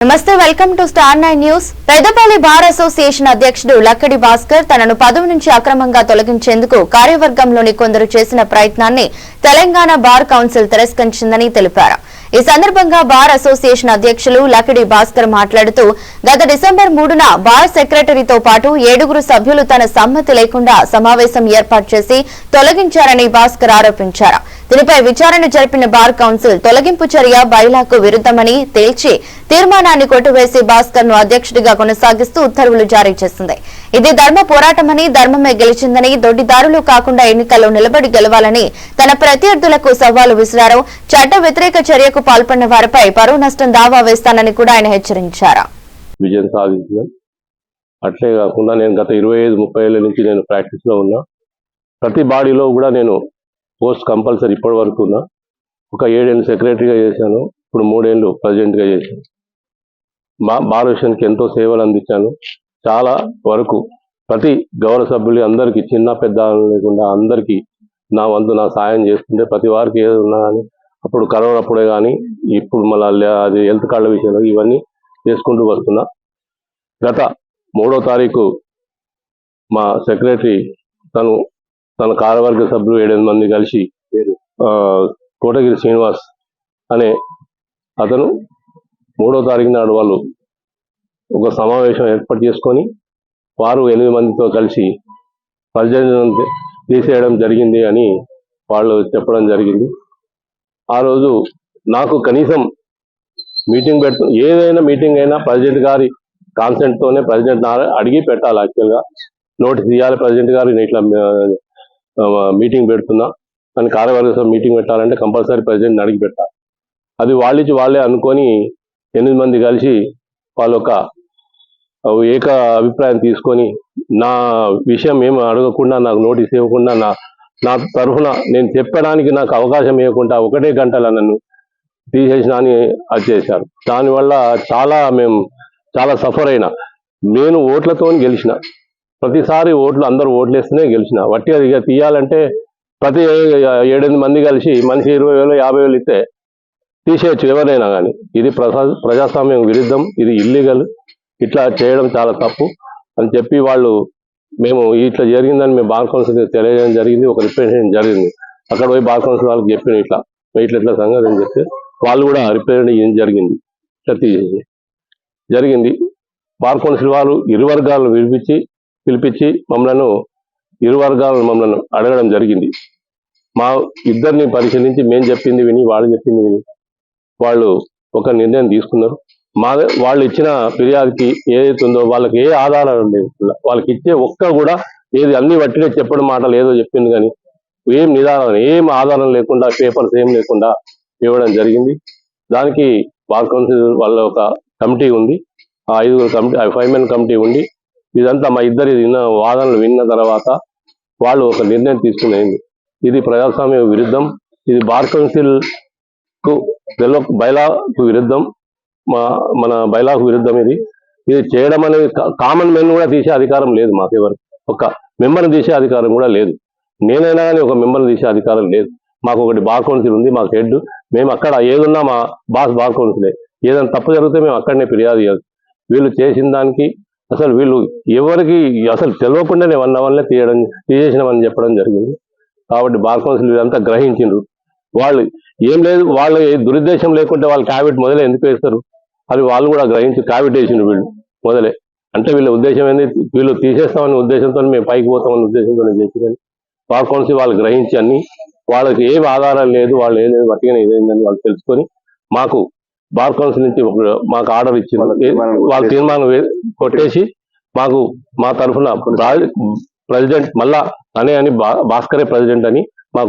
నమస్తే, welcome to star 9 news. Peddapalli bar association అధ్యక్షుడు లక్కడి భాస్కర్ తనను పదవి నుంచి అక్రమంగా తొలగించేందుకు కార్యవర్గంలోని కొందరు చేసిన ప్రయత్నాన్ని తెలంగాణ బార్ కౌన్సిల్ తిరస్కరించిందని తెలిపారు. ఈ సందర్భంగా బార్ అసోసియేషన్ అధ్యక్షులు లక్కడి భాస్కర్ మాట్లాడుతూ గత డిసెంబర్ 3న బార్ సెక్రటరీతో పాటు 7 సభ్యులు తన సమ్మతి లేకుండా సమావేశం ఏర్పాటు చేసి తొలగించారని భాస్కర్ ఆరోపించారు. దీనిపై విచారణ జరిపిన బార్ కౌన్సిల్ తొలగింపు చర్య బైలాకు విరుద్ధమని తేల్చి తీర్మానాన్ని కొట్టివేసి భాస్కర్ ను అధ్యక్షుడిగా కొనసాగిస్తూ ఉత్తర్వులు జారీ చేసింది. ఇది ధర్మ పోరాటమని, ధర్మమే గెలిచిందని, దొడ్డిదారులు కాకుండా ఎన్నికల్లో నిలబడి గెలవాలని తన ప్రత్యర్థులకు సవాలు విసిరారు. చట్ట వ్యతిరేక చర్యకు పాల్పడిన వారిపై పరువు నష్టం దావా వేస్తానని కూడా ఆయన హెచ్చరించారు. విజయం సాధించాం. అట్లే కాకుండా నేను గత 25-30 ఏళ్ల నుంచి నేను ప్రాక్టీస్ లో ఉన్నా. ప్రతి బాడీలో కూడా నేను పోస్ట్ కంపల్సరీ ఇప్పటి వరకు ఉన్నా. ఒక 7 ఏళ్ళు సెక్రటరీగా చేశాను, ఇప్పుడు 3 ఏళ్ళు ప్రెసిడెంట్గా చేశాను. భారతదేశానికి ఎంతో సేవలు అందించాను. చాలా వరకు ప్రతి గౌరవ సభ్యులు అందరికీ, చిన్న పెద్ద లేకుండా అందరికీ నా వంతు నా సాయం చేస్తుంటే ప్రతి వారికి ఏది ఉన్నా కానీ, అప్పుడు కరోనా అప్పుడే కానీ, ఇప్పుడు మళ్ళీ అది హెల్త్ కార్డుల విషయంలో ఇవన్నీ చేసుకుంటూ వస్తున్నా. గత 3వ తారీఖు మా సెక్రటరీ తన కార్యవర్గ సభ్యులు 7 మంది కలిసి కోటగిరి శ్రీనివాస్ అనే అతను 3వ తారీఖు నాడు వాళ్ళు ఒక సమావేశం ఏర్పాటు చేసుకొని వారు 8 మందితో కలిసి ప్రెసిడెంట్ తీసేయడం జరిగింది అని వాళ్ళు చెప్పడం జరిగింది. ఆ రోజు నాకు కనీసం మీటింగ్ ఏదైనా మీటింగ్ అయినా ప్రెసిడెంట్ గారి కాన్సెంట్తోనే ప్రెసిడెంట్ అడిగి పెట్టాలి. యాక్చువల్గా నోటీస్ ఇవ్వాలి, ప్రెసిడెంట్ గారు నేను ఇట్లా మీటింగ్ పెడుతున్నా అని, కార్యవర్గ సభ మీటింగ్ పెట్టాలంటే కంపల్సరీ ప్రెసిడెంట్ అడిగి పెట్టాలి. అది వాళ్ళే అనుకొని 8 మంది కలిసి వాళ్ళు ఒక ఏక అభిప్రాయం తీసుకొని నా విషయం ఏమి అడగకుండా, నాకు నోటీస్ ఇవ్వకుండా, నా తరఫున నేను చెప్పడానికి నాకు అవకాశం ఇవ్వకుండా 1 గంటలో నన్ను తీసేసిన అని అది చేశారు. దానివల్ల మేము చాలా సఫర్ అయినా. నేను ఓట్లతో గెలిచిన, ప్రతిసారి అందరూ ఓట్లు వేస్తేనే గెలిచిన. వట్టి అది తీయాలంటే ప్రతి 7 మంది కలిసి మనిషి 20,000 50,000 ఇస్తే తీసేయచ్చు ఎవరైనా కానీ. ఇది ప్రజాస్వామ్యం విరుద్ధం, ఇది ఇల్లీగల్. ఇట్లా చేయడం చాలా తప్పు అని చెప్పి మేము ఇట్లా జరిగిందని మేము బార్ కౌన్సిల్ తెలియజేయడం జరిగింది. ఒక రిప్రజెంటేషన్ జరిగింది. అక్కడ పోయి బార్ కౌన్సిల్ వాళ్ళకి చెప్పిన ఇట్లా సంగతి అని చెప్తే వాళ్ళు కూడా రిప్రజెంటేషన్ జరిగింది. ఇట్లా జరిగింది. బార్ కౌన్సిల్ వాళ్ళు 2 వర్గాలను పిలిపించి ఇరు వర్గాలను మమ్మల్ని అడగడం జరిగింది. మా ఇద్దరిని పరిశీలించి మేము చెప్పింది విని, వాళ్ళు చెప్పింది విని వాళ్ళు ఒక నిర్ణయం తీసుకున్నారు. వాళ్ళు ఇచ్చిన ఫిర్యాదుకి ఏదైతే ఉందో వాళ్ళకి ఏ ఆధారం లేదు. వాళ్ళకి ఇచ్చే కూడా ఏది అన్ని వట్టిగా చెప్పడం మాటలు ఏదో చెప్పింది కానీ ఏం ఆధారం లేకుండా, పేపర్స్ ఏం లేకుండా ఇవ్వడం జరిగింది. దానికి బార్ కౌన్సిల్ వాళ్ళ ఒక కమిటీ ఉంది. ఆ 5 మెన్ కమిటీ ఉండి ఇదంతా మా ఇద్దరి వాదనలు విన్న తర్వాత వాళ్ళు ఒక నిర్ణయం తీసుకునేది. ఇది ప్రజాస్వామ్య విరుద్ధం, ఇది బార్ కౌన్సిల్ కు బైలాకు విరుద్ధం, మన బైలాకు విరుద్ధం. ఇది చేయడం అనేది కామన్ మెన్ కూడా తీసే అధికారం లేదు మాకు. ఎవరికి ఒక మెంబర్ని తీసే అధికారం కూడా లేదు. నేనైనా కానీ ఒక మెంబర్ని తీసే అధికారం లేదు. మాకు ఒకటి బార్ కౌన్సిల్ ఉంది, మాకు హెడ్. మేము అక్కడ ఏదున్నా మా బార్ కౌన్సిలే. ఏదైనా తప్పు జరిగితే మేము అక్కడనే ఫిర్యాదు చేయాలి. వీళ్ళు చేసిన దానికి అసలు వీళ్ళు ఎవరికి అసలు తెలియకుండానే 1 అవర్నే తీసేసినామని చెప్పడం జరిగింది. కాబట్టి బార్ కౌన్సిల్ ఇదంతా గ్రహించిండ్రు. వాళ్ళు ఏం లేదు, వాళ్ళ దురుద్దేశం లేకుంటే వాళ్ళు క్యాబిట్ మొదలే ఎందుకు వేస్తారు? అది వాళ్ళు కూడా గ్రహించి క్యాబిట్ వేసిండ్రు వీళ్ళు మొదలే. అంటే వీళ్ళ ఉద్దేశం ఏంది, వీళ్ళు తీసేస్తామనే ఉద్దేశంతో మేము పైకి పోతామనే ఉద్దేశంతో చేసిందని బార్ కౌన్సిల్ వాళ్ళు గ్రహించి అన్ని వాళ్ళకి ఏం ఆధారం లేదు, వాళ్ళు ఏం లేదు, వట్టిగానే ఇదేందని వాళ్ళు తెలుసుకొని మాకు బార్ కౌన్సిల్ నుంచి మాకు ఆర్డర్ ఇచ్చింది. వాళ్ళ తీర్మానం కొట్టేసి మా తరఫున ప్రెసిడెంట్ మళ్ళా అని భాస్కరే ప్రెసిడెంట్ అని మాకు